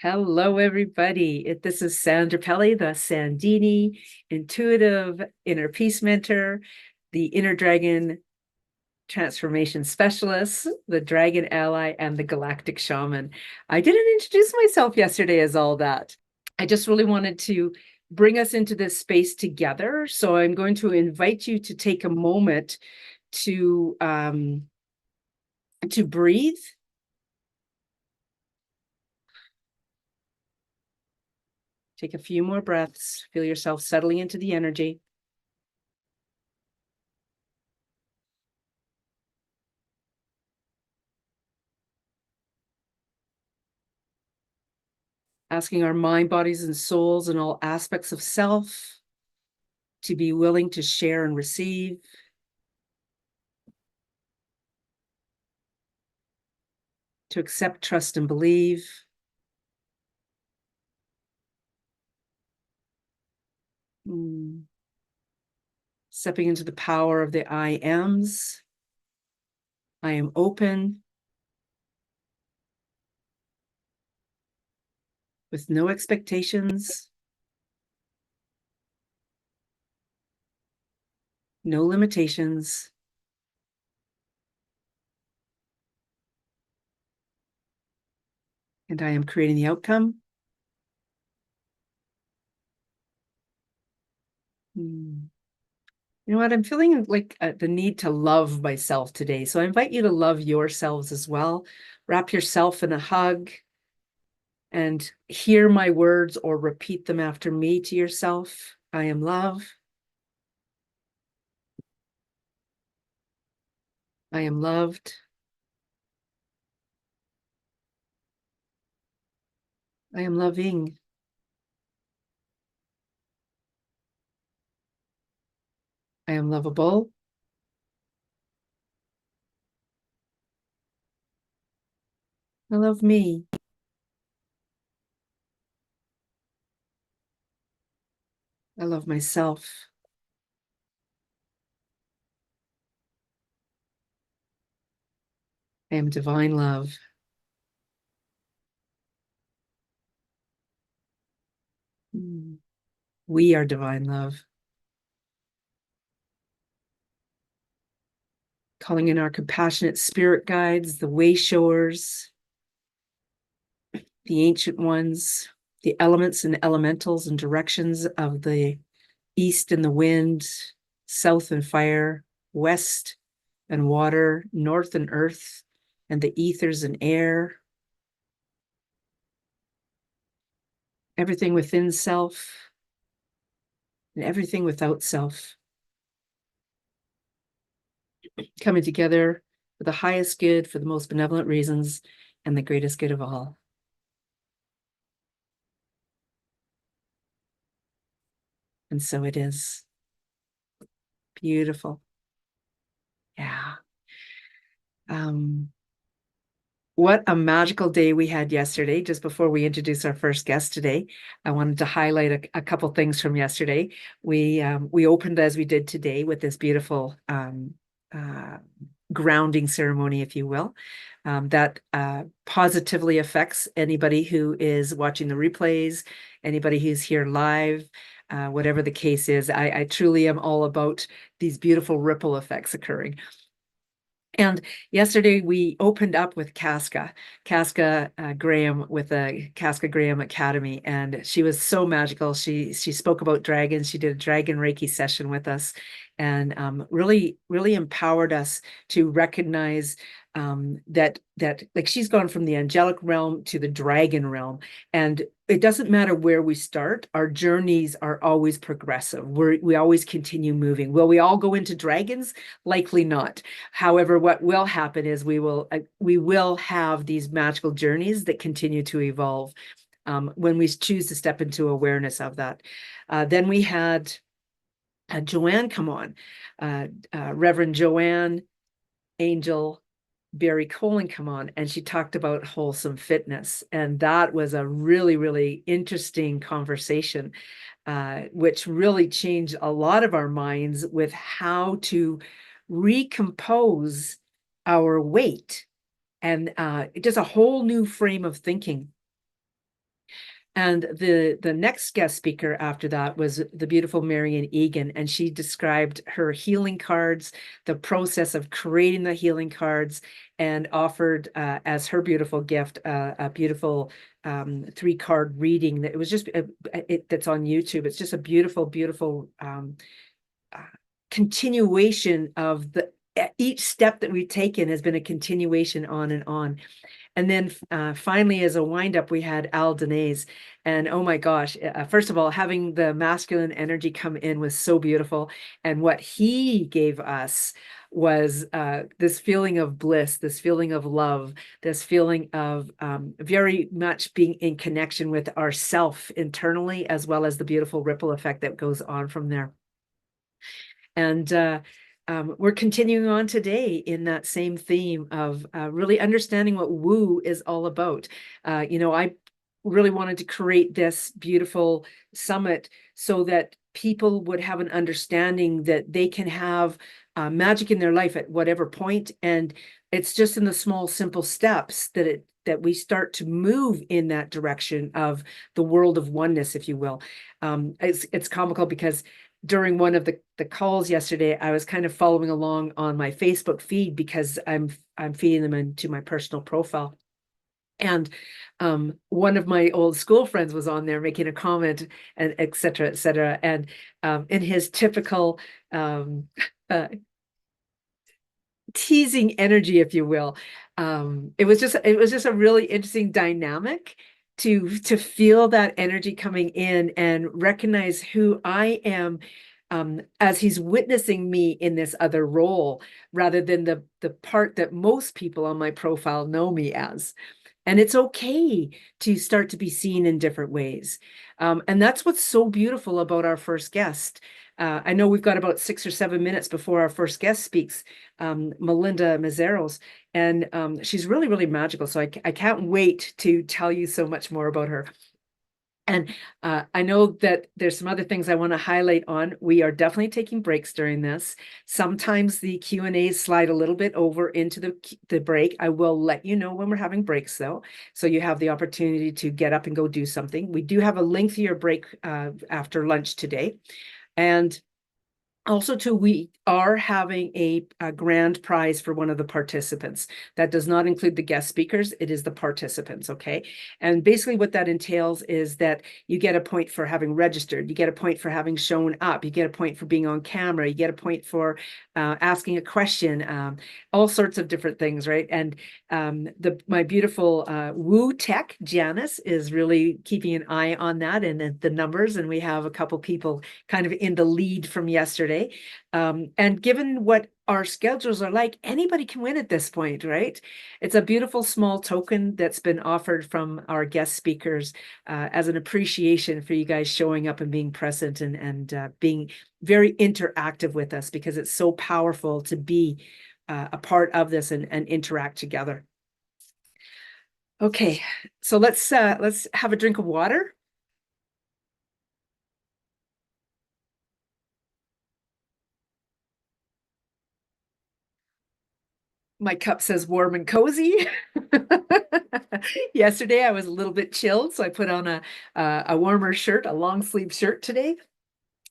Hello, everybody. This is Sandra Pelly, the Sandini Intuitive Inner Peace Mentor, the Inner Dragon Transformation Specialist, the Dragon Ally, and the Galactic Shaman. I didn't introduce myself yesterday as all that. I just really wanted to bring us into this space together. So I'm going to invite you to take a moment to breathe. Take a few more breaths. Feel yourself settling into the energy. Asking our mind, bodies, and souls in all aspects of self to be willing to share and receive. To accept, trust, and believe. Stepping into the power of the I ams. I am open. With no expectations. No limitations. And I am creating the outcome. You know what? I'm feeling like the need to love myself today. So I invite you to love yourselves as well. Wrap yourself in a hug and hear my words or repeat them after me to yourself. I am love. I am loved. I am loving. I am lovable. I love me. I love myself. I am divine love. We are divine love. Calling in our compassionate spirit guides, the way showers, the ancient ones, the elements and elementals and directions of the east and the wind, south and fire, west and water, north and earth, and the ethers and air. Everything within self and everything without self. Coming together for the highest good, for the most benevolent reasons, and the greatest good of all. And so it is. Beautiful. Yeah. What a magical day we had yesterday. Just before we introduce our first guest today, I wanted to highlight a couple things from yesterday. We opened as we did today with this beautiful grounding ceremony, if you will, that positively affects anybody who is watching the replays, anybody who's here live, whatever the case is. I truly am all about these beautiful ripple effects occurring. And yesterday we opened up with Casca Graham with the Casca Graham Academy, and she was so magical. She spoke about dragons. She did a dragon Reiki session with us, and really empowered us to recognize that like she's gone from the angelic realm to the dragon realm, and it doesn't matter where we start. Our journeys are always progressive. We always continue moving. Will we all go into dragons? Likely not. However, what will happen is we will have these magical journeys that continue to evolve when we choose to step into awareness of that. Then we had Joanne come on, Reverend Joanne Angel Barry Colin come on, and she talked about wholesome fitness. And that was a really interesting conversation, which really changed a lot of our minds with how to recompose our weight and just a whole new frame of thinking. And the next guest speaker after that was the beautiful Marian Egan, and she described her healing cards, the process of creating the healing cards, and offered as her beautiful gift a beautiful 3-card reading that it was just that's on YouTube. It's just a beautiful, beautiful continuation of each step that we've taken has been a continuation on and on. And then finally, as a windup, we had Al Denez. And oh my gosh, first of all, having the masculine energy come in was so beautiful. And what he gave us was this feeling of bliss, this feeling of love, this feeling of very much being in connection with ourself internally, as well as the beautiful ripple effect that goes on from there. And we're continuing on today in that same theme of really understanding what woo is all about. I really wanted to create this beautiful summit so that people would have an understanding that they can have magic in their life at whatever point. And it's just in the small, simple steps that we start to move in that direction of the world of oneness, if you will. It's comical because during one of the calls yesterday, I was kind of following along on my Facebook feed because I'm feeding them into my personal profile. And one of my old school friends was on there making a comment, and et cetera, et cetera. And in his typical teasing energy, if you will, it was just a really interesting dynamic to feel that energy coming in and recognize who I am as he's witnessing me in this other role, rather than the part that most people on my profile know me as. And it's okay to start to be seen in different ways. And that's what's so beautiful about our first guest. I know we've got about 6 or 7 minutes before our first guest speaks, Melinda Meszaros, and she's really, really magical. So I can't wait to tell you so much more about her. And I know that there's some other things I want to highlight on. We are definitely taking breaks during this. Sometimes the Q&As slide a little bit over into the break. I will let you know when we're having breaks, though, so you have the opportunity to get up and go do something. We do have a lengthier break after lunch today. And also, too, we are having a grand prize for one of the participants. That does not include the guest speakers. It is the participants, okay? And basically what that entails is that you get a point for having registered. You get a point for having shown up. You get a point for being on camera. You get a point for asking a question, all sorts of different things, right? And my beautiful woo tech, Janice, is really keeping an eye on that and the numbers. And we have a couple people kind of in the lead from yesterday. And given what our schedules are like, anybody can win at this point, right? It's a beautiful small token that's been offered from our guest speakers as an appreciation for you guys showing up and being present and being very interactive with us, because it's so powerful to be a part of this and interact together. Okay, so let's have a drink of water. My cup says warm and cozy. Yesterday I was a little bit chilled, so I put on a warmer shirt, a long sleeve shirt today.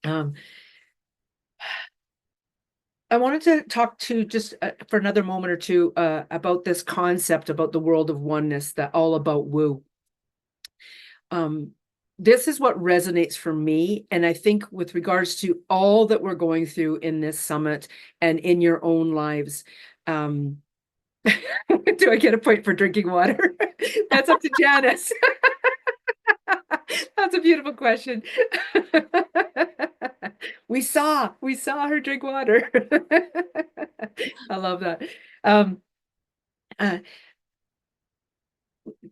I wanted to talk to just for another moment or two about this concept about the world of oneness, that all about woo. This is what resonates for me. And I think with regards to all that we're going through in this summit and in your own lives, do I get a point for drinking water? That's up to Janice. That's a beautiful question. We saw her drink water. I love that.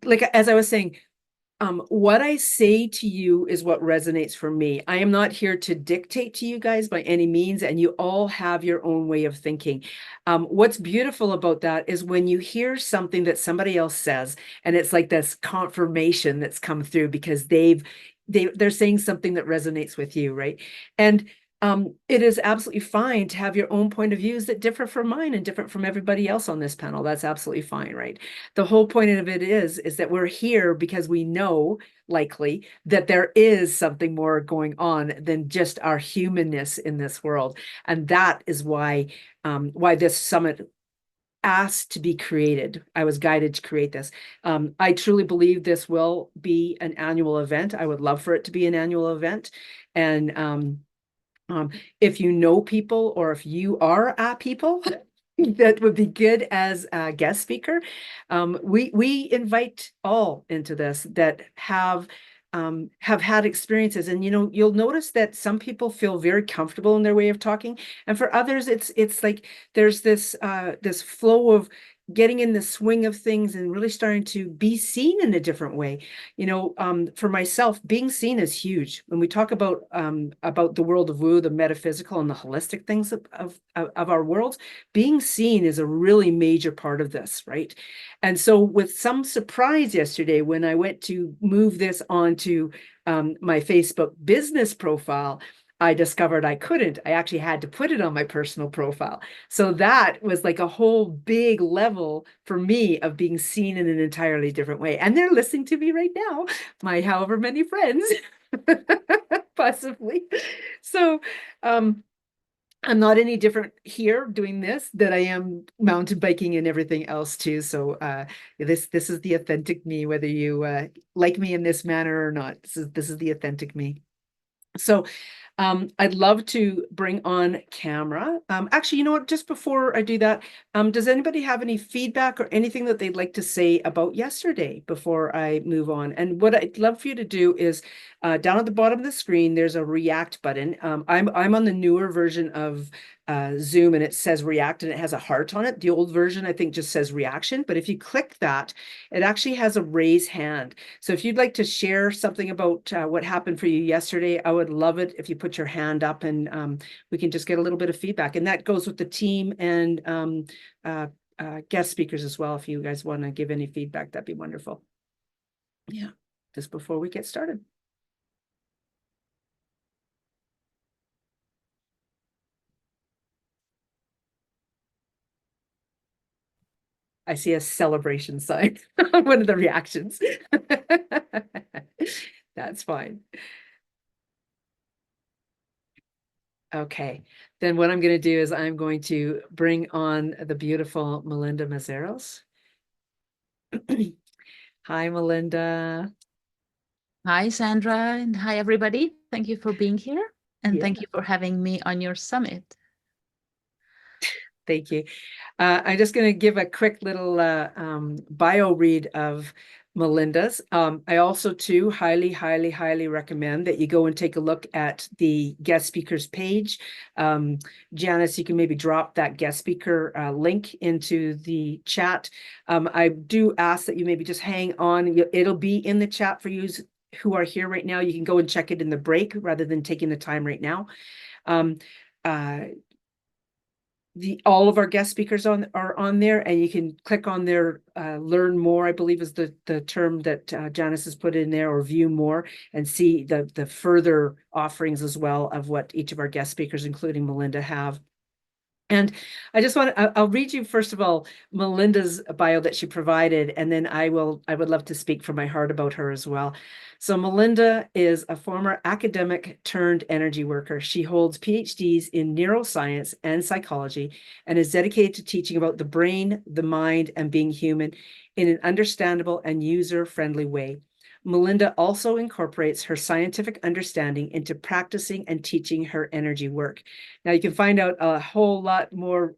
Like, as I was saying, what I say to you is what resonates for me. I am not here to dictate to you guys by any means, and you all have your own way of thinking. What's beautiful about that is when you hear something that somebody else says, and it's like this confirmation that's come through because they're saying something that resonates with you, right? And It is absolutely fine to have your own point of views that differ from mine and different from everybody else on this panel. That's absolutely fine, right? The whole point of it is that we're here because we know, likely, that there is something more going on than just our humanness in this world. And that is why this summit asked to be created. I was guided to create this. I truly believe this will be an annual event. I would love for it to be an annual event. And if you know people or if you are people that would be good as a guest speaker, we invite all into this that have had experiences. And you'll notice that some people feel very comfortable in their way of talking, and for others it's like there's this flow of getting in the swing of things and really starting to be seen in a different way. For myself, being seen is huge. When we talk about the world of woo, the metaphysical and the holistic things of our worlds, being seen is a really major part of this, right? And so with some surprise yesterday, when I went to move this onto my Facebook business profile, I discovered I couldn't. I actually had to put it on my personal profile. So that was like a whole big level for me of being seen in an entirely different way. And they're listening to me right now, my however many friends, possibly. So I'm not any different here doing this than I am mountain biking and everything else too. So this is the authentic me, whether you like me in this manner or not. This is the authentic me. So I'd love to bring on camera. Actually, you know what? Just before I do that, does anybody have any feedback or anything that they'd like to say about yesterday before I move on? And what I'd love for you to do is down at the bottom of the screen, there's a react button. I'm on the newer version of Zoom, and it says react and it has a heart on it. The old version, I think, just says reaction. But if you click that, it actually has a raise hand. So if you'd like to share something about what happened for you yesterday, I would love it if you put your hand up, and we can just get a little bit of feedback. And that goes with the team and guest speakers as well. If you guys want to give any feedback, that'd be wonderful. Yeah, just before we get started. I see a celebration sign on one of the reactions. That's fine. Okay, then what I'm going to do is I'm going to bring on the beautiful Melinda Meszaros. Hi, Melinda. Hi, Sandra, and hi, everybody. Thank you for being here, and thank Yeah. you for having me on your summit. Thank you. I'm just going to give a quick little bio read of Melinda's. I also, too, highly, highly, highly recommend that you go and take a look at the guest speakers page. Janice, you can maybe drop that guest speaker link into the chat. I do ask that you maybe just hang on. It'll be in the chat for you who are here right now. You can go and check it in the break rather than taking the time right now. All of our guest speakers are on there, and you can click on their learn more, I believe is the term that Janice has put in there, or view more, and see the further offerings as well of what each of our guest speakers, including Melinda, have. And I'll read you, first of all, Melinda's bio that she provided, and then I would love to speak from my heart about her as well. So Melinda is a former academic turned energy worker. She holds PhDs in neuroscience and psychology and is dedicated to teaching about the brain, the mind, and being human in an understandable and user-friendly way. Melinda also incorporates her scientific understanding into practicing and teaching her energy work. Now, you can find out a whole lot more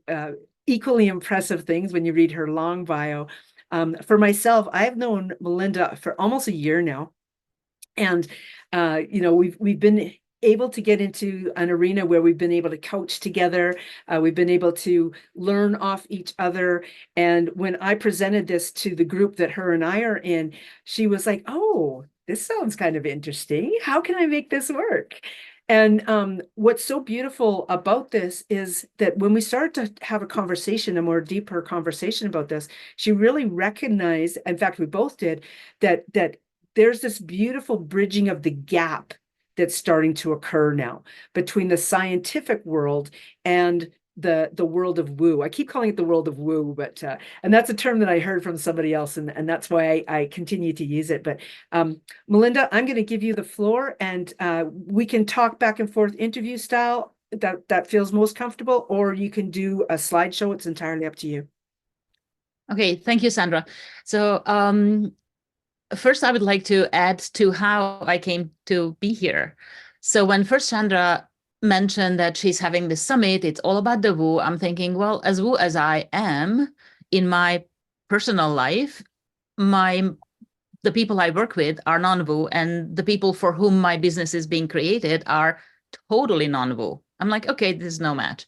equally impressive things when you read her long bio. For myself, I've known Melinda for almost a year now. And we've been able to get into an arena where we've been able to coach together. We've been able to learn off each other. And when I presented this to the group that her and I are in, she was like, "Oh, this sounds kind of interesting. How can I make this work?" And what's so beautiful about this is that when we started to have a conversation, a more deeper conversation about this, she really recognized, in fact, we both did, that there's this beautiful bridging of the gap that's starting to occur now between the scientific world and the world of woo. I keep calling it the world of woo, but and that's a term that I heard from somebody else, and that's why I continue to use it. But Melinda, I'm going to give you the floor, and we can talk back and forth interview style. That feels most comfortable, or you can do a slideshow. It's entirely up to you. Okay, thank you, Sandra. So first, I would like to add to how I came to be here. So when first Sandra mentioned that she's having this summit, it's all about the woo, I'm thinking, well, as woo as I am in my personal life, the people I work with are non-woo, and the people for whom my business is being created are totally non-woo. I'm like, okay, this is no match.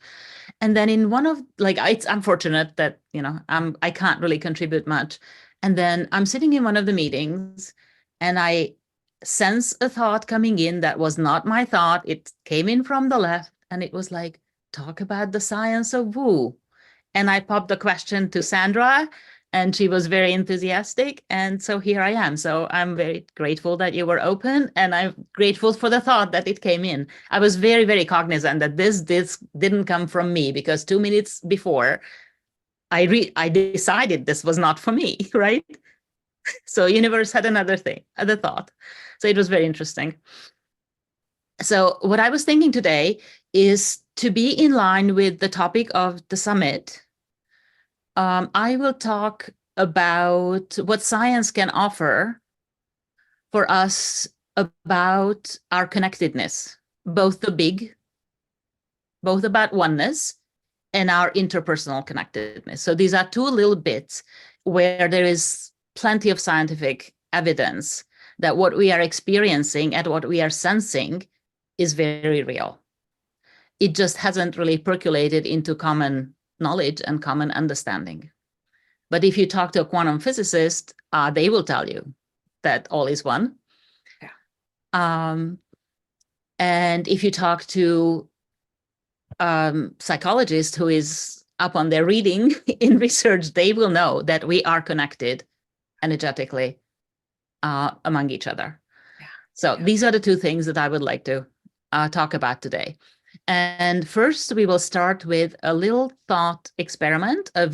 And then in one of, like, it's unfortunate that, I can't really contribute much. And then I'm sitting in one of the meetings and I sense a thought coming in that was not my thought. It came in from the left and it was like, talk about the science of woo. And I popped the question to Sandra and she was very enthusiastic. And so here I am. So I'm very grateful that you were open, and I'm grateful for the thought that it came in. I was very, very cognizant that this didn't come from me, because 2 minutes before I decided this was not for me, right? So universe had another thought. So it was very interesting. So what I was thinking today is to be in line with the topic of the summit. I will talk about what science can offer for us about our connectedness, both about oneness and our interpersonal connectedness. So these are two little bits where there is plenty of scientific evidence that what we are experiencing and what we are sensing is very real. It just hasn't really percolated into common knowledge and common understanding. But if you talk to a quantum physicist, they will tell you that all is one. Yeah. And if you talk to psychologist who is up on their reading in research, they will know that we are connected energetically among each other. Yeah. So these are the two things that I would like to talk about today. And first, we will start with a little thought experiment, a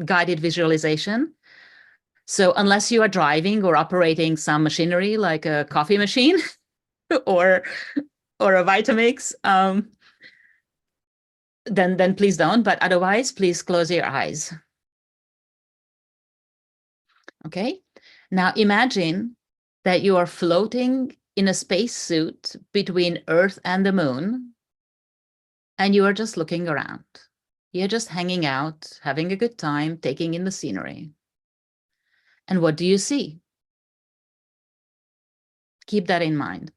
guided visualization. So unless you are driving or operating some machinery like a coffee machine or a Vitamix, then please don't. But otherwise, please close your eyes. Okay. Now imagine that you are floating in a spacesuit between Earth and the moon, and you are just looking around. You're just hanging out, having a good time, taking in the scenery. And what do you see? Keep that in mind.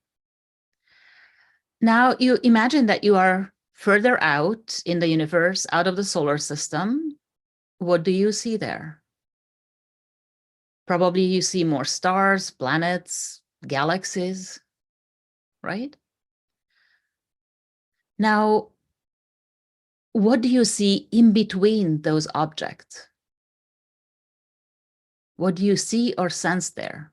Now you imagine that you are further out in the universe, out of the solar system. What do you see there? Probably you see more stars, planets, galaxies, right? Now, what do you see in between those objects? What do you see or sense there,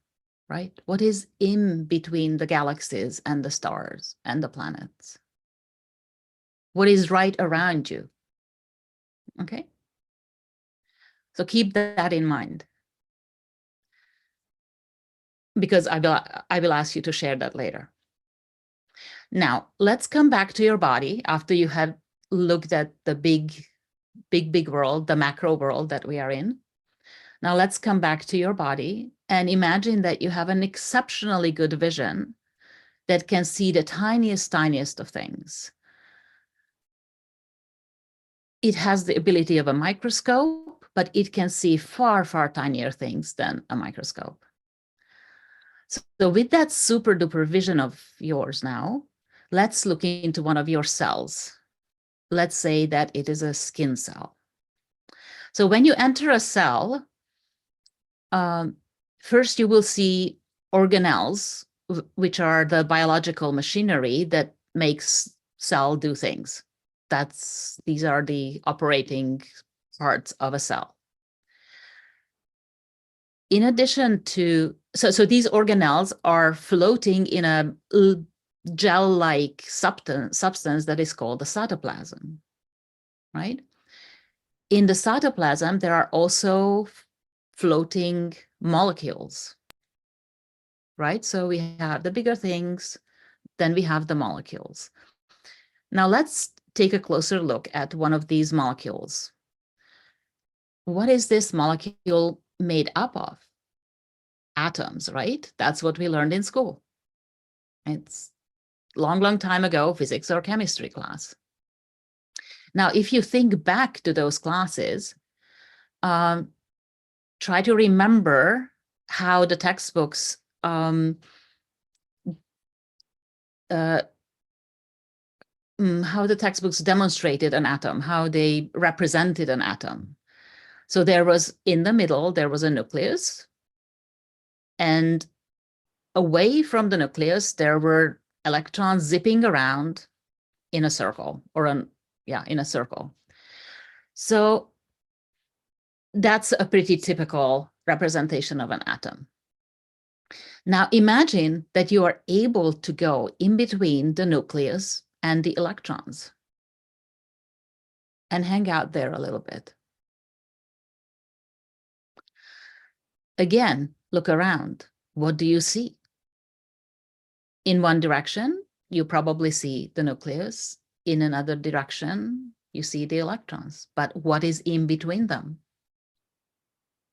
right? What is in between the galaxies and the stars and the planets? What is right around you? Okay. So keep that in mind, because I will ask you to share that later. Now, let's come back to your body after you have looked at the big world, the macro world that we are in. Now let's come back to your body and imagine that you have an exceptionally good vision that can see the tiniest of things. It has the ability of a microscope, but it can see far tinier things than a microscope. So with that super duper vision of yours now, let's look into one of your cells. Let's say that it is a skin cell. So when you enter a cell, first you will see organelles, which are the biological machinery that makes cell do things. These are the operating parts of a cell. In addition to, so these organelles are floating in a gel-like substance that is called the cytoplasm, right? In the cytoplasm, there are also floating molecules, right? So we have the bigger things, then we have the molecules. Now let's take a closer look at one of these molecules. What is this molecule made up of? Atoms, right? That's what we learned in school. It's long time ago, physics or chemistry class. Now, if you think back to those classes, try to remember how the textbooks demonstrated an atom, how they represented an atom. So there was, in the middle, there was a nucleus, and away from the nucleus, there were electrons zipping around in a circle, in a circle. So that's a pretty typical representation of an atom. Now imagine that you are able to go in between the nucleus and the electrons and hang out there a little bit. Again, look around. What do you see? In one direction, you probably see the nucleus. In another direction, you see the electrons. But what is in between them?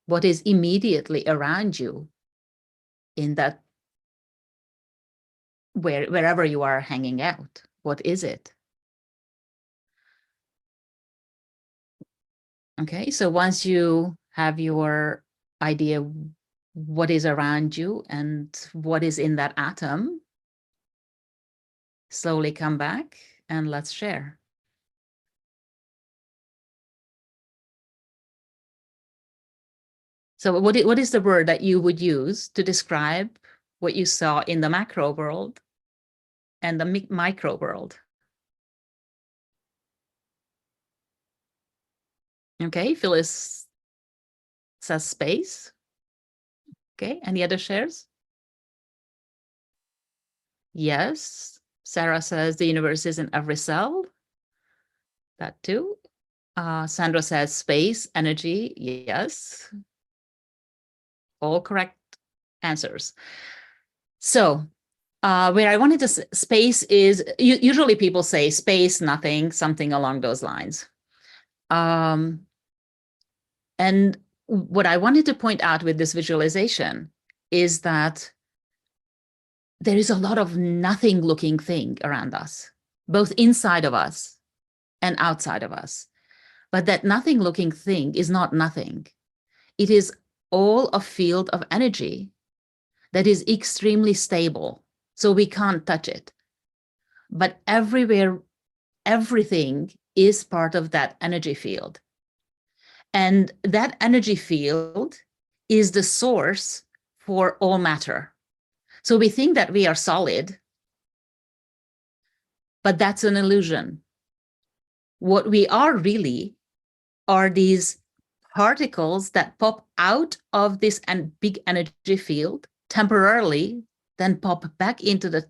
What is immediately around you in that, wherever you are hanging out? What is it? Okay, so once you have your idea what is around you and what is in that atom, slowly come back and let's share. So what is the word that you would use to describe what you saw in the macro world and the micro world? Okay, Phyllis says space. Okay, any other shares? Yes. Sarah says the universe is in every cell. That too. Sandra says space, energy. Yes. All correct answers. So where I wanted to space is, usually people say space, nothing, something along those lines. And what I wanted to point out with this visualization is that there is a lot of nothing looking thing around us, both inside of us and outside of us. But that nothing looking thing is not nothing. It is all a field of energy that is extremely stable, so we can't touch it. But everywhere, everything is part of that energy field. And that energy field is the source for all matter. So we think that we are solid, but that's an illusion. What we are really are these particles that pop out of this big energy field temporarily, then pop back into the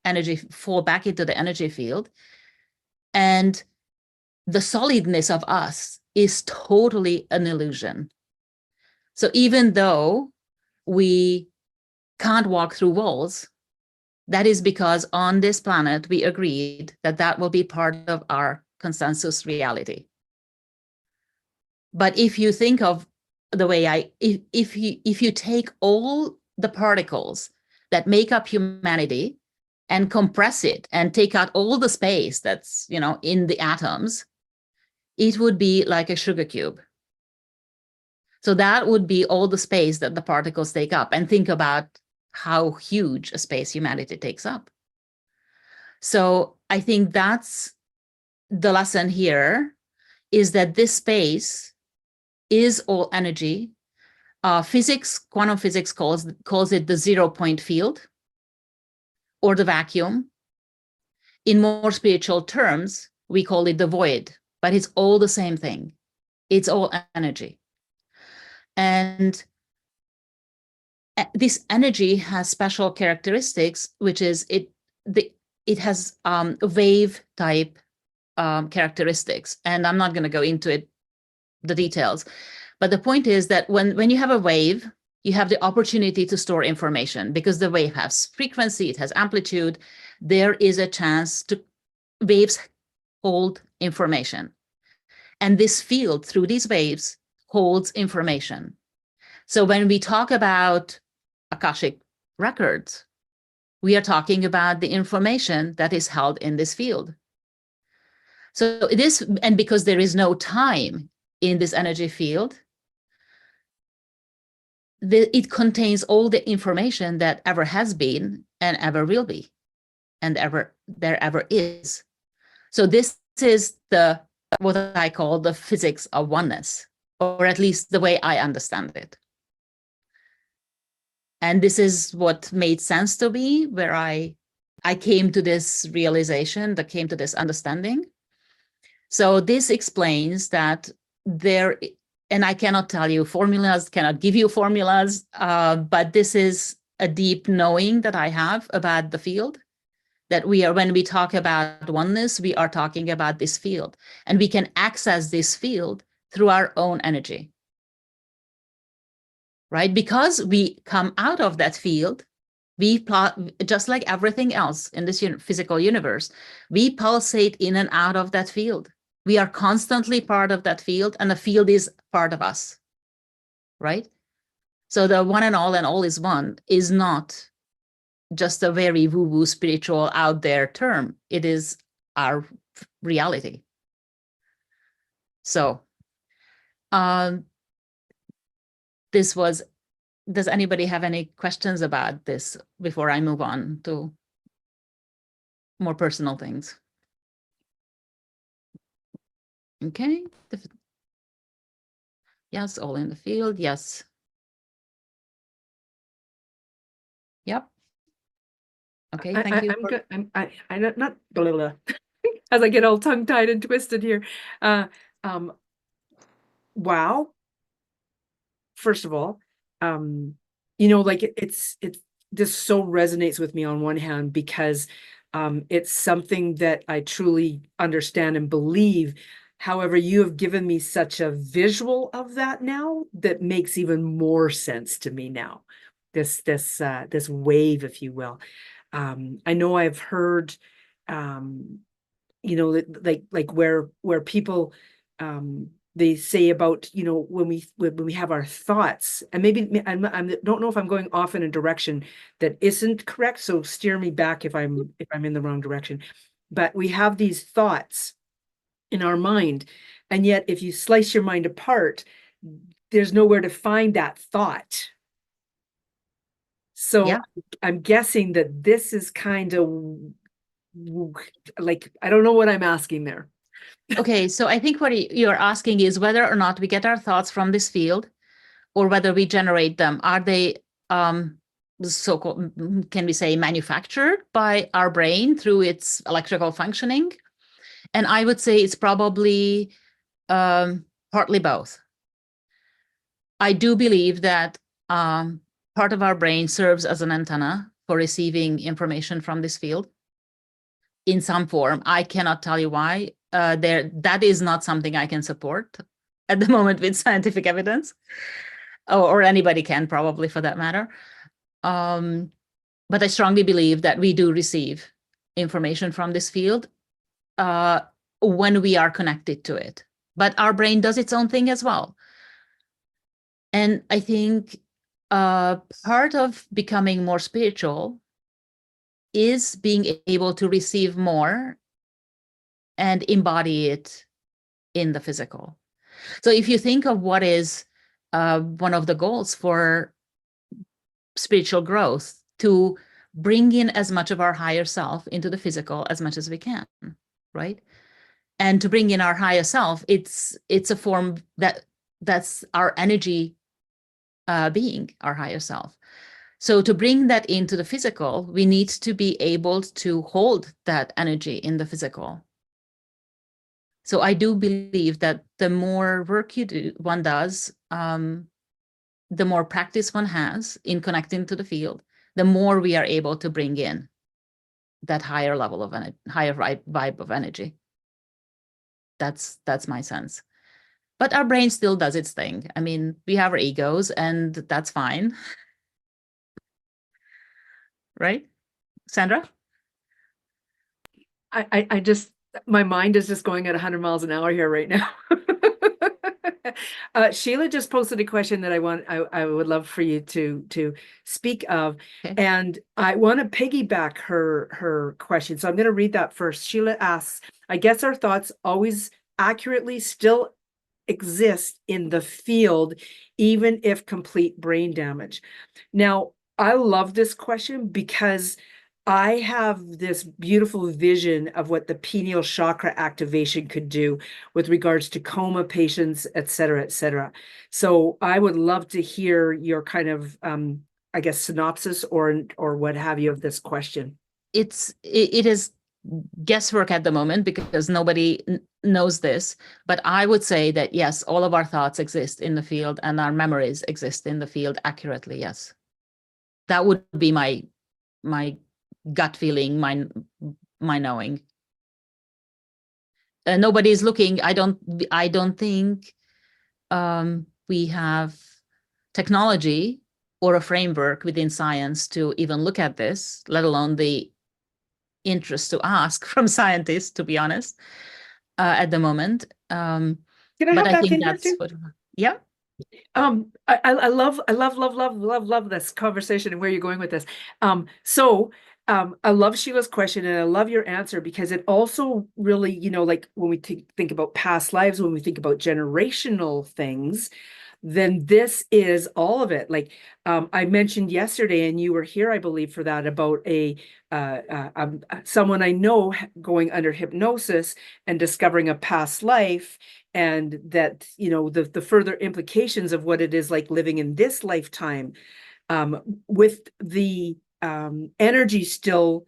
energy, fall back into the energy field. And the solidness of us is totally an illusion. So even though we can't walk through walls, that is because on this planet, we agreed that that will be part of our consensus reality. But if you think of the way if you take all the particles that make up humanity and compress it and take out all the space that's, in the atoms, it would be like a sugar cube. So that would be all the space that the particles take up. And think about how huge a space humanity takes up. So I think that's the lesson here, is that this space is all energy. Quantum physics calls it the 0-point field or the vacuum. In more spiritual terms, we call it the void, but it's all the same thing. It's all energy. And this energy has special characteristics, which is it has wave type characteristics, and I'm not going to go into the details. But the point is that when you have a wave, you have the opportunity to store information because the wave has frequency, it has amplitude. There is a chance to waves hold information. And this field through these waves holds information. So when we talk about Akashic records, we are talking about the information that is held in this field. So it is, and because there is no time in this energy field, it contains all the information that ever has been and ever will be and there ever is. So this is what I call the physics of oneness, or at least the way I understand it. And this is what made sense to me, where I came to this realization, that came to this understanding. So this explains that there, and I cannot tell you formulas, cannot give you formulas, but this is a deep knowing that I have about the field, that when we talk about oneness, we are talking about this field, and we can access this field through our own energy, right? Because we come out of that field, just like everything else in this physical universe, we pulsate in and out of that field. We are constantly part of that field, and the field is part of us, right? So the one and all is one is not just a very woo-woo spiritual out there term. It is our reality. So does anybody have any questions about this before I move on to more personal things? Okay. Yes, all in the field. Yes. Yep. Okay, thank you. I'm good. I'm not blah, blah, blah. As I get all tongue-tied and twisted here. Wow. First of all, like it's this so resonates with me on one hand because it's something that I truly understand and believe. However, you have given me such a visual of that now that makes even more sense to me now. This wave, if you will. I know I've heard, like where people they say about, when we have our thoughts, and maybe I don't know if I'm going off in a direction that isn't correct, so steer me back if I'm in the wrong direction. But we have these thoughts in our mind, and yet if you slice your mind apart, there's nowhere to find that thought. So yeah. I'm guessing that this is kind of like, I don't know what I'm asking there. Okay, so I think what you're asking is whether or not we get our thoughts from this field or whether we generate them. Are they so-called, can we say, manufactured by our brain through its electrical functioning? And I would say it's probably partly both. I do believe that part of our brain serves as an antenna for receiving information from this field in some form. I cannot tell you why. That is not something I can support at the moment with scientific evidence, or anybody can probably for that matter. But I strongly believe that we do receive information from this field when we are connected to it. But our brain does its own thing as well. And I think part of becoming more spiritual is being able to receive more and embody it in the physical. So if you think of what is one of the goals for spiritual growth, to bring in as much of our higher self into the physical as much as we can, right? And to bring in our higher self, it's a form that's our energy being, our higher self. So to bring that into the physical, we need to be able to hold that energy in the physical. So I do believe that the more work one does, the more practice one has in connecting to the field, the more we are able to bring in that higher level of energy, higher vibe of energy. That's my sense. But our brain still does its thing. I mean, we have our egos, and that's fine. Right, Sandra? I just, my mind is just going at 100 miles an hour here right now. Sheila just posted a question that I would love for you to speak of, Okay. and I want to piggyback her question. So I'm going to read that first. Sheila asks, I guess our thoughts always accurately still exist in the field, even if complete brain damage. Now, I love this question because I have this beautiful vision of what the pineal chakra activation could do with regards to coma patients, et cetera, et cetera. So I would love to hear your kind of, I guess, synopsis or what have you of this question. It is guesswork at the moment because nobody knows this, but I would say that yes, all of our thoughts exist in the field and our memories exist in the field accurately. Yes, that would be my gut feeling, my knowing. Nobody's looking. I don't think we have technology or a framework within science to even look at this, let alone the interest to ask from scientists, to be honest, at the moment. Can I But hop I back think in here that's too? what, yeah. I love this conversation and where you're going with this. I love Sheila's question and I love your answer because it also really, like when we think about past lives, when we think about generational things, then this is all of it. Like I mentioned yesterday, and you were here, I believe, for that about someone I know going under hypnosis and discovering a past life, and that the further implications of what it is like living in this lifetime, with the energy still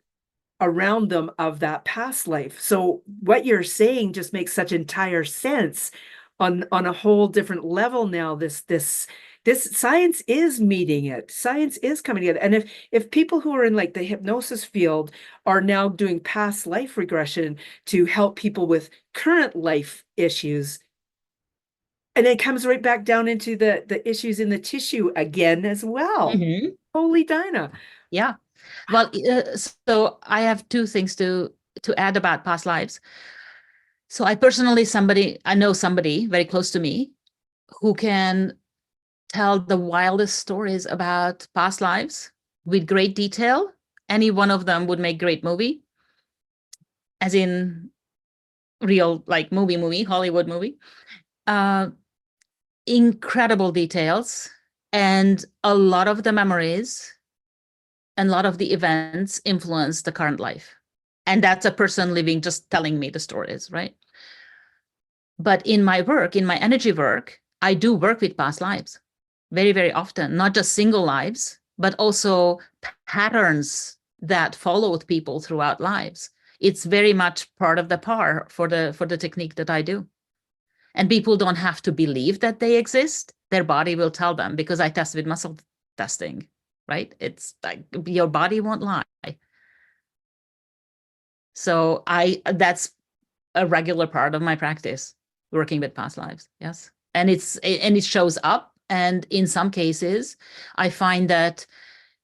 around them of that past life. So what you're saying just makes such entire sense on a whole different level now. This science is meeting it. Science is coming together. And if people who are in like the hypnosis field are now doing past life regression to help people with current life issues, and it comes right back down into the issues in the tissue again as well. Mhm. Holy Dinah. Yeah. Well, so I have two things to add about past lives. So I know somebody very close to me who can tell the wildest stories about past lives with great detail. Any one of them would make great movie, as in real, like movie, Hollywood movie. Uh, Incredible details, and a lot of the memories and a lot of the events influence the current life. And that's a person living, just telling me the stories, right? But in my work, in my energy work, I do work with past lives very, very often, not just single lives, but also patterns that followed people throughout lives. It's very much part of the par for the technique that I do. And people don't have to believe that they exist. Their body will tell them, because I test with muscle testing, right? It's like your body won't lie. So that's a regular part of my practice, working with past lives. Yes. And it shows up. And in some cases, I find that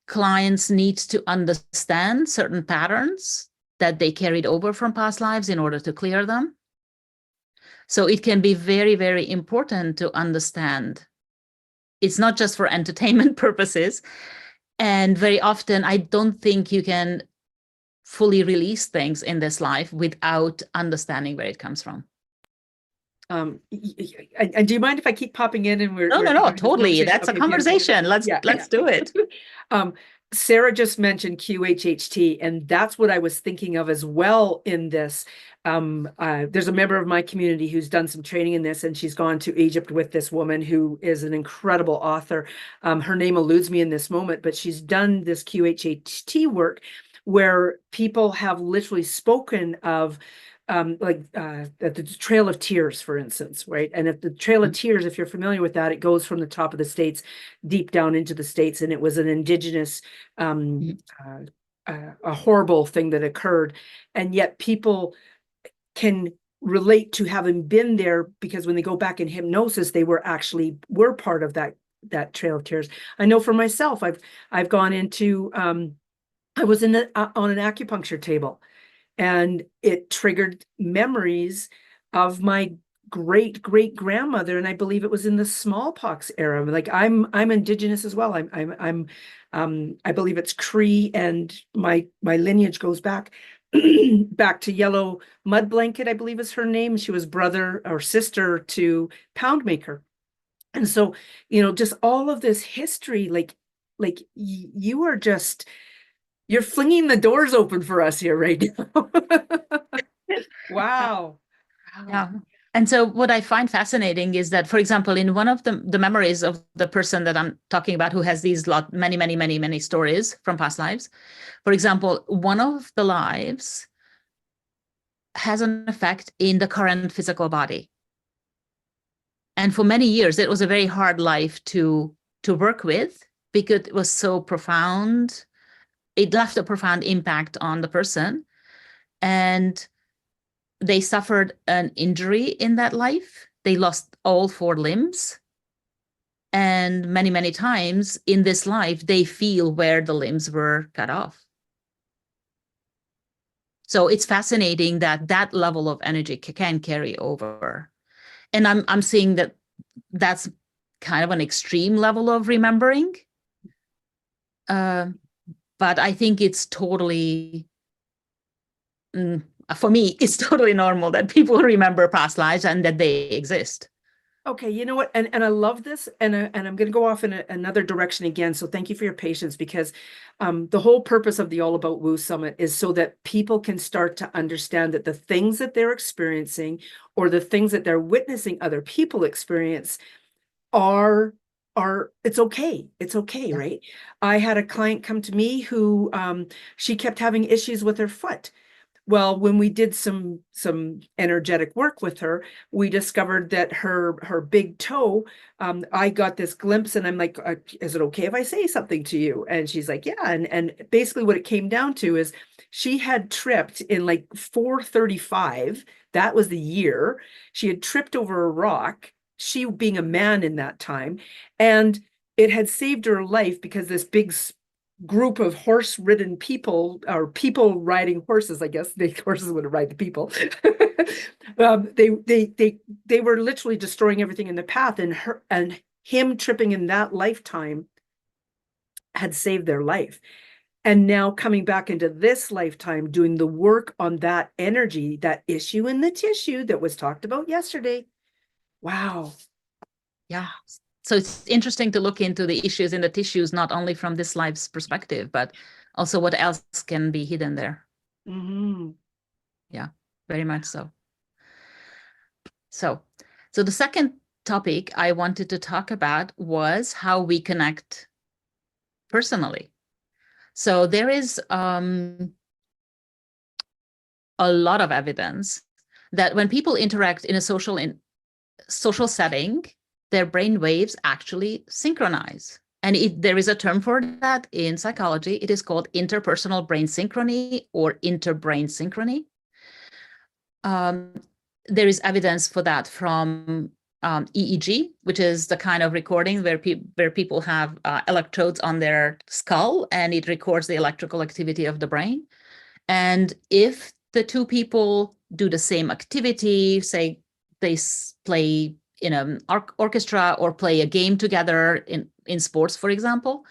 clients need to understand certain patterns that they carried over from past lives in order to clear them. So it can be very, very important to understand. It's not just for entertainment purposes. And very often, I don't think you can fully release things in this life without understanding where it comes from. And do you mind if I keep popping in and we're No, having this totally. conversation? That's a Okay, beautiful. conversation. Let's Yeah. do it. Sarah just mentioned QHHT, and that's what I was thinking of as well in this. There's a member of my community who's done some training in this, and she's gone to Egypt with this woman who is an incredible author. Her name eludes me in this moment, but she's done this QHHT work where people have literally spoken of the Trail of Tears, for instance, right? And if the Trail of Tears, if you're familiar with that, it goes from the top of the states deep down into the states, and it was an indigenous a horrible thing that occurred, and yet people can relate to having been there, because when they go back in hypnosis, they were part of that trail of tears. I know for myself, I've gone into I was on an acupuncture table, and it triggered memories of my great great grandmother, and I believe it was in the smallpox era. Like I'm indigenous as well. I believe it's Cree, and my lineage goes back back to Yellow Mud Blanket, I believe is her name. She was brother or sister to Poundmaker. And so, just all of this history, like you are just, you're flinging the doors open for us here right now. Wow. Yeah. And so what I find fascinating is that, for example, in one of the memories of the person that I'm talking about, who has these many stories from past lives, for example, one of the lives has an effect in the current physical body. And for many years, it was a very hard life to work with, because it was so profound. It left a profound impact on the person. And they suffered an injury in that life. They lost all 4 limbs. And many times in this life, they feel where the limbs were cut off. So it's fascinating that that level of energy can carry over. And I'm seeing that that's kind of an extreme level of remembering. But I think it's totally, for me, it's totally normal that people remember past lives and that they exist. Okay, you know what? And I love this, and I'm going to go off in another direction again. So thank you for your patience, because the whole purpose of the All About Woo Summit is so that people can start to understand that the things that they're experiencing, or the things that they're witnessing other people experience, are it's okay. It's okay, Yeah. right? I had a client come to me who she kept having issues with her foot. Well, when we did some energetic work with her, we discovered that her big toe, I got this glimpse, and I'm like, is it okay if I say something to you? And she's like, yeah. And basically what it came down to is she had tripped in like 435. That was the year. She had tripped over a rock, she being a man in that time, and it had saved her life, because this big group of horse-ridden people, or people riding horses, I guess the horses would ride the people. They were literally destroying everything in the path, and him tripping in that lifetime had saved their life. And now coming back into this lifetime, doing the work on that energy, that issue in the tissue that was talked about yesterday. Wow. Yeah. So it's interesting to look into the issues in the tissues, not only from this life's perspective, but also what else can be hidden there. Mm-hmm. Yeah, very much so. So the second topic I wanted to talk about was how we connect personally. So there is a lot of evidence that when people interact in a social setting, their brain waves actually synchronize. And there is a term for that in psychology. It is called interpersonal brain synchrony, or interbrain synchrony. There is evidence for that from EEG, which is the kind of recording where people have electrodes on their skull, and it records the electrical activity of the brain. And if the two people do the same activity, say they play in an orchestra, or play a game together in sports, for example,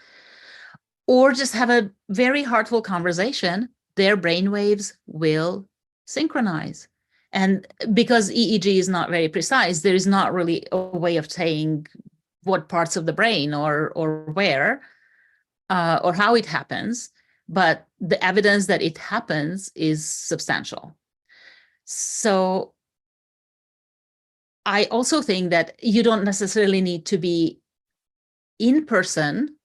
or just have a very heartful conversation, their brainwaves will synchronize. And because EEG is not very precise, there is not really a way of saying what parts of the brain or where or how it happens, but the evidence that it happens is substantial. So I also think that you don't necessarily need to be in person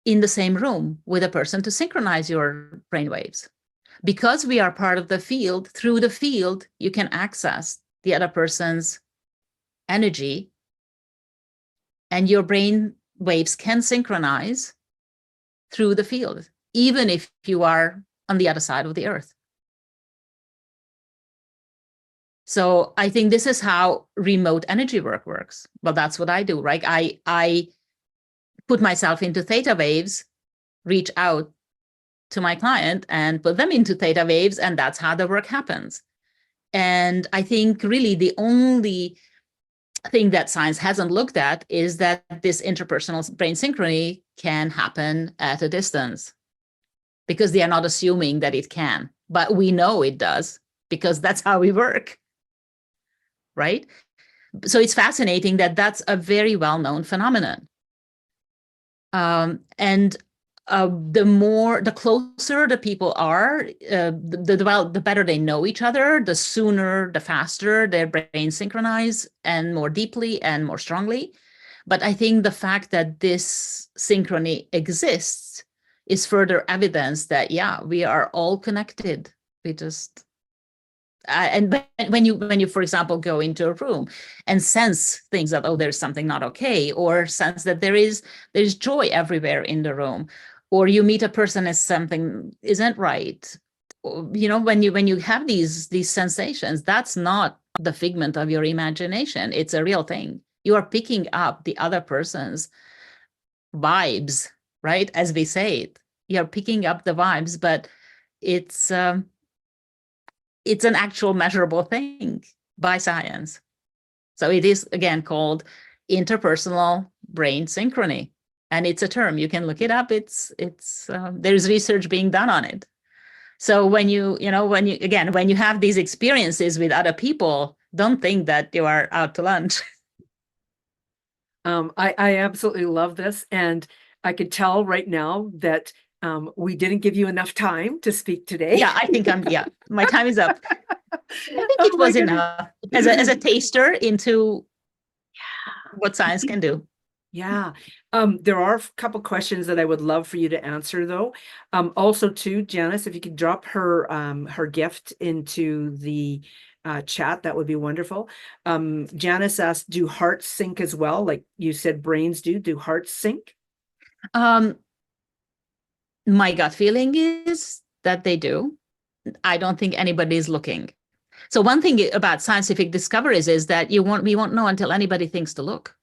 in the same room with a person to synchronize your brainwaves. Because we are part of the field, through the field, you can access the other person's energy, and your brain waves can synchronize through the field, even if you are on the other side of the earth. So I think this is how remote energy work works. Well, that's what I do, right? I put myself into theta waves, reach out to my client and put them into theta waves, and that's how the work happens. And I think really the only thing that science hasn't looked at is that this interpersonal brain synchrony can happen at a distance, because they are not assuming that it can, but we know it does because that's how we work, right? So it's fascinating that that's a very well-known phenomenon. And the closer the people are, the better they know each other, the sooner, the faster their brains synchronize, and more deeply and more strongly. But I think the fact that this synchrony exists is further evidence that, yeah, we are all connected. We just and when you, for example, go into a room and sense things that, oh, there's something not okay, or sense that there's joy everywhere in the room, or you meet a person as something isn't right, when you have these sensations, that's not the figment of your imagination. It's a real thing. You are picking up the other person's vibes, right? As we say it, you're picking up the vibes, but it's an actual measurable thing by science. So it is, again, called interpersonal brain synchrony. And it's a term, you can look it up. There's research being done on it. So when you have these experiences with other people, don't think that you are out to lunch. I absolutely love this. And I could tell right now that we didn't give you enough time to speak today. Yeah, I think my time is up. I think it was enough as a taster into what science can do. Yeah. There are a couple questions that I would love for you to answer, though. Also, too, Janice, if you could drop her her gift into the chat, that would be wonderful. Janice asked, do hearts sync as well? Like you said, brains do. Do hearts sync? My gut feeling is that they do. I don't think anybody is looking. So one thing about scientific discoveries is that we won't know until anybody thinks to look.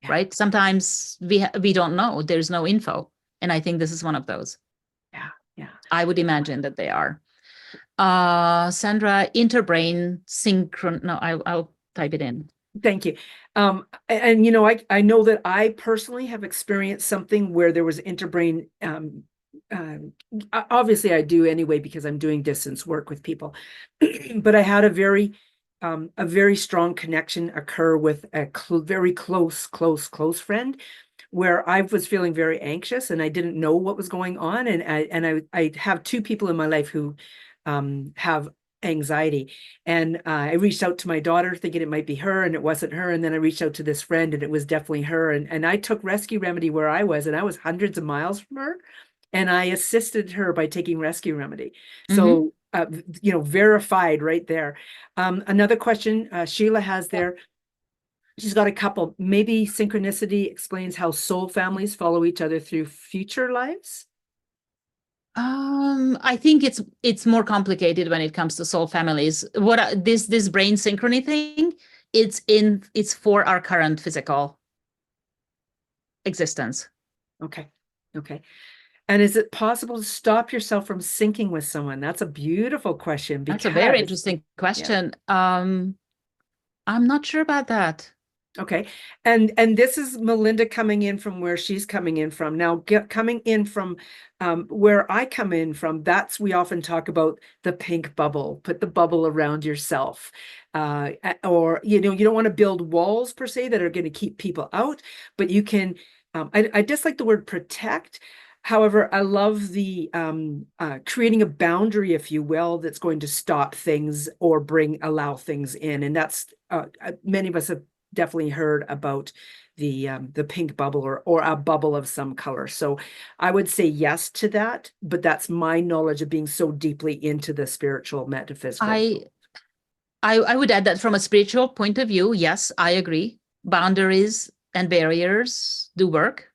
Yeah. Right? Sometimes we don't know. There's no info. And I think this is one of those. Yeah. I would imagine that they are. Sandra, interbrain synchron. No, I'll type it in. Thank you. And I know that I personally have experienced something where there was interbrain. Obviously I do anyway, because I'm doing distance work with people, but I had a very strong connection occur with a very close friend, where I was feeling very anxious and I didn't know what was going on. And I have two people in my life who have anxiety, and I reached out to my daughter thinking it might be her, and it wasn't her. And then I reached out to this friend, and it was definitely her. And I took rescue remedy where I was, and I was hundreds of miles from her, and I assisted her by taking rescue remedy. So verified right there. Another question Sheila has there. She's got a couple. Maybe synchronicity explains how soul families follow each other through future lives. I think it's more complicated when it comes to soul families. What this brain synchrony thing, it's for our current physical existence. Okay. And is it possible to stop yourself from syncing with someone? That's a beautiful question. That's a very interesting question. Yeah. I'm not sure about that. Okay. And this is Melinda coming in from where she's coming in from. Now, coming in from where I come in from, we often talk about the pink bubble. Put the bubble around yourself. Or, you don't want to build walls per se that are going to keep people out, but you can, I dislike the word protect. However, I love the creating a boundary, if you will, that's going to stop things or allow things in. And that's many of us have definitely heard about the pink bubble or a bubble of some color. So I would say yes to that, but that's my knowledge of being so deeply into the spiritual metaphysical. I would add that from a spiritual point of view, yes, I agree. Boundaries and barriers do work.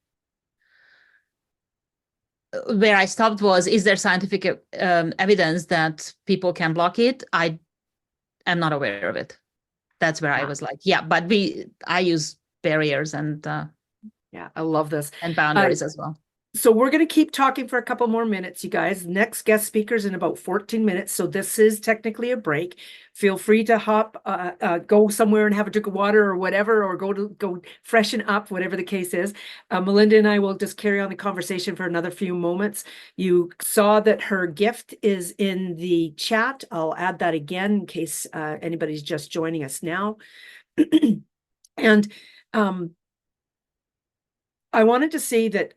where I stopped was, is there scientific evidence that people can block it? I am not aware of it. That's where I was like, yeah, but I use barriers and yeah, I love this. boundaries as well. So we're going to keep talking for a couple more minutes, you guys. Next guest speaker's in about 14 minutes. So this is technically a break. Feel free to hop, go somewhere and have a drink of water or whatever, or go freshen up, whatever the case is. Melinda and I will just carry on the conversation for another few moments. You saw that her gift is in the chat. I'll add that again in case anybody's just joining us now. And I wanted to say that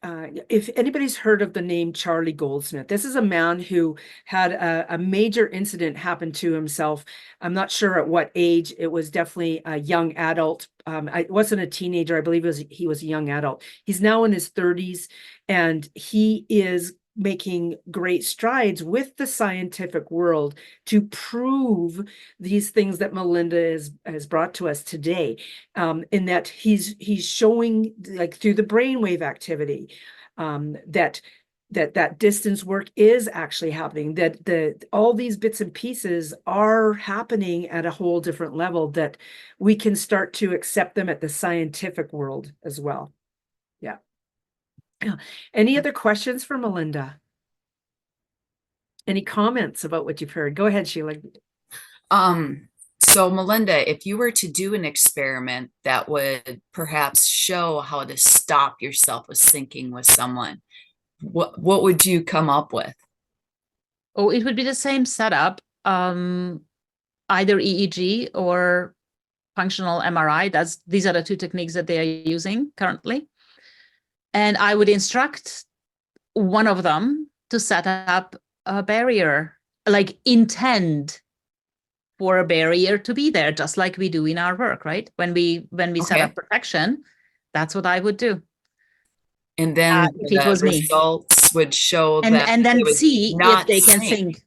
if anybody's heard of the name Charlie Goldsmith, this is a man who had a major incident happen to himself. I'm not sure at what age. It was definitely a young adult. It wasn't a teenager. I believe he was a young adult. He's now in his 30s, and he is making great strides with the scientific world to prove these things that Melinda has brought to us today, in that he's showing, like, through the brainwave activity, that distance work is actually happening, that all these bits and pieces are happening at a whole different level, that we can start to accept them at the scientific world as well. Yeah. Any other questions for Melinda? Any comments about what you've heard? Go ahead, Sheila. So Melinda, if you were to do an experiment that would perhaps show how to stop yourself with syncing with someone, what would you come up with? Oh, it would be the same setup, either EEG or functional MRI. These are the two techniques that they are using currently. And I would instruct one of them to set up a barrier, like intend for a barrier to be there, just like we do in our work, right? When we set up protection, that's what I would do. And then if it was results would show that, and then see if they can sync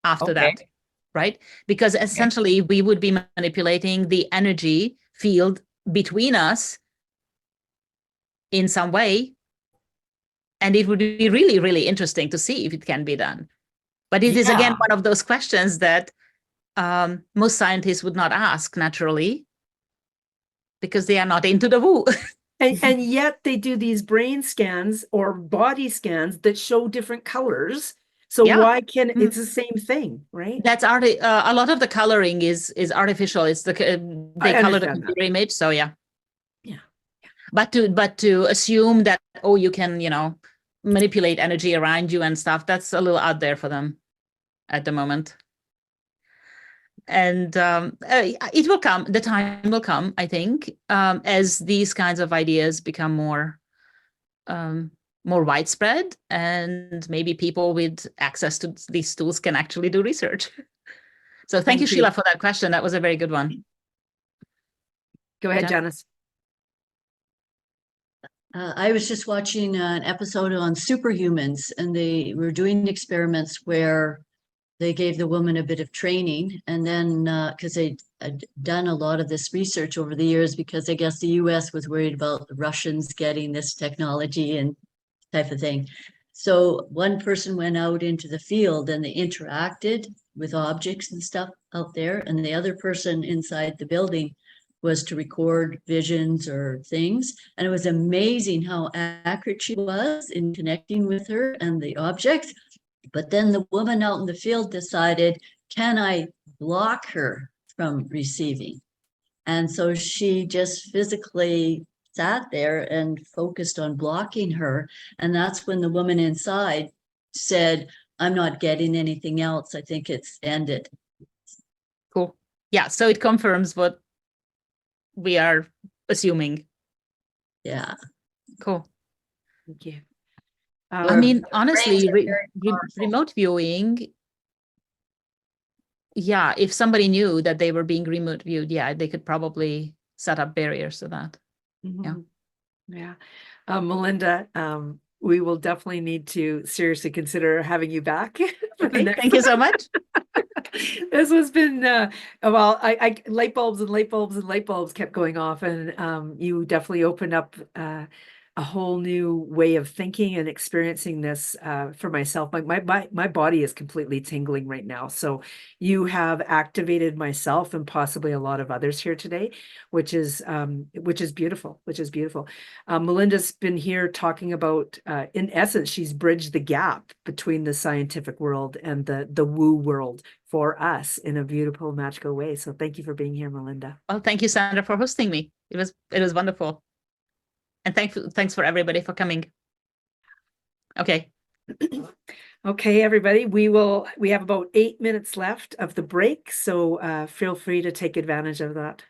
after that, right? Because essentially we would be manipulating the energy field between us in some way. And it would be really, really interesting to see if it can be done. But it is, again, one of those questions that most scientists would not ask naturally, because they are not into the woo. And yet they do these brain scans or body scans that show different colors. So why can it's the same thing, right? That's a lot of the coloring is artificial. It's they color the computer image. So yeah. But to assume that, oh, you can, manipulate energy around you and stuff, that's a little out there for them at the moment. And it will come. The time will come, I think, as these kinds of ideas become more widespread, and maybe people with access to these tools can actually do research. So thank you, Sheila, for that question. That was a very good one. Go ahead, Janice. I was just watching an episode on superhumans, and they were doing experiments where they gave the woman a bit of training, and then because they'd done a lot of this research over the years, because I guess the US was worried about the Russians getting this technology and type of thing. So one person went out into the field and they interacted with objects and stuff out there, and the other person inside the building was to record visions or things. And it was amazing how accurate she was in connecting with her and the objects. But then the woman out in the field decided, can I block her from receiving? And so she just physically sat there and focused on blocking her. And that's when the woman inside said, I'm not getting anything else. I think it's ended. Cool. Yeah, so it confirms what we are assuming. Yeah. Cool. Thank you. I mean, honestly, remote viewing, if somebody knew that they were being remote viewed, they could probably set up barriers to that. Melinda, we will definitely need to seriously consider having you back. Thank you so much. This has been I light bulbs and light bulbs and light bulbs kept going off, and you definitely opened up a whole new way of thinking and experiencing this for myself. My body is completely tingling right now. So you have activated myself and possibly a lot of others here today, which is beautiful, Melinda's been here talking about, in essence, she's bridged the gap between the scientific world and the woo world for us in a beautiful, magical way. So thank you for being here, Melinda. Well, thank you, Sandra, for hosting me. It was wonderful. And thanks for everybody for coming. Okay. Okay, everybody, we have about 8 minutes left of the break, so feel free to take advantage of that.